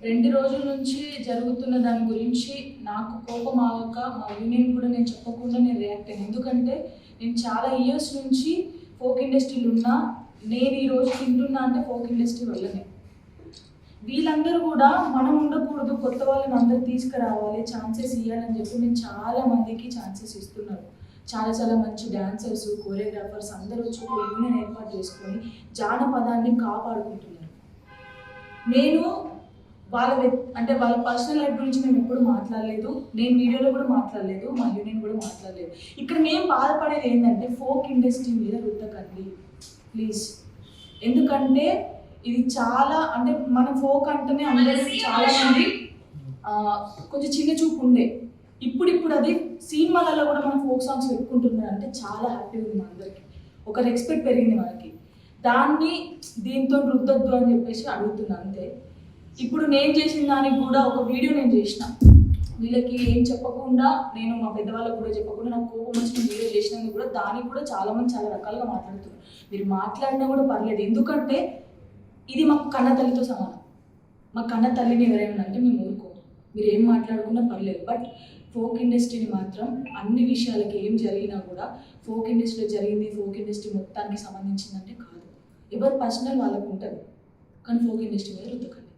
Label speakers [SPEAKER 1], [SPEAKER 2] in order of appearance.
[SPEAKER 1] 2 రోజుల నుంచి జరుగుతున్న దాని గురించి నాకు కోపం ఆగక మా యూనియన్ కూడా నేను చెప్పకుండా నేను రియాక్ట్ అయ్యాను. ఎందుకంటే నేను చాలా ఇయర్స్ నుంచి ఫోక్ ఇండస్ట్రీలో ఉన్నా. నేను ఈరోజు తింటున్నా అంటే ఫోక్ ఇండస్ట్రీ వల్లనే. వీళ్ళందరూ కూడా మనం ఉండకూడదు, కొత్త వాళ్ళని అందరూ తీసుకురావాలి, ఛాన్సెస్ ఇవ్వాలని చెప్పి నేను చాలా మందికి ఛాన్సెస్ ఇస్తున్నారు. చాలా మంచి డాన్సర్స్, కోరియోగ్రాఫర్స్ అందరూ వచ్చి ఒక యూనియన్ ఏర్పాటు చేసుకొని జానపదాన్ని కాపాడుకుంటున్నారు. నేను వాళ్ళ పర్సనల్ లైఫ్ గురించి మేము ఎప్పుడు మాట్లాడలేదు, నేను వీడియోలో కూడా మాట్లాడలేదు, మా యూనియన్ కూడా మాట్లాడలేదు. ఇక్కడ మేము బాధపడేది ఏంటంటే ఫోక్ ఇండస్ట్రీ మీద రుద్దకండి ప్లీజ్. ఎందుకంటే ఇది చాలా అంటే మన ఫోక్ అంటేనే అందరికీ చాలా మంది కొంచెం చిన్న చూపు ఉండే. ఇప్పుడు అది సినిమాలలో కూడా మన ఫోక్ సాంగ్స్ పెట్టుకుంటున్నారు అంటే చాలా హ్యాపీగా ఉంది. అందరికీ ఒక రెస్పెక్ట్ పెరిగింది మనకి. దాన్ని దీంతో రుద్దొద్దు అని చెప్పేసి అడుగుతున్నాను అంతే. ఇప్పుడు నేను చేసిన దానికి కూడా ఒక వీడియో నేను చేసిన, వీళ్ళకి ఏం చెప్పకుండా, నేను మా పెద్దవాళ్ళకి కూడా చెప్పకుండా నాకు కోపం వచ్చిన వీడియో చేసినందుకు కూడా దానికి కూడా చాలామంది చాలా రకాలుగా మాట్లాడుతున్నారు. మీరు మాట్లాడినా కూడా పర్లేదు, ఎందుకంటే ఇది మాకు కన్న తల్లితో సమానం. మా కన్న తల్లిని ఎవరైనా అంటే మేము ఊరుకోము, మీరు ఏం మాట్లాడుకున్నా పర్లేదు. బట్ ఫోక్ ఇండస్ట్రీని మాత్రం అన్ని విషయాలకి ఏం జరిగినా కూడా ఫోక్ ఇండస్ట్రీలో జరిగింది ఫోక్ ఇండస్ట్రీ మొత్తానికి సంబంధించిందంటే కాదు. ఎవరు పర్సనల్ వాళ్ళకు ఉంటుంది, కానీ ఫోక్ ఇండస్ట్రీ మీద రుద్దకండి.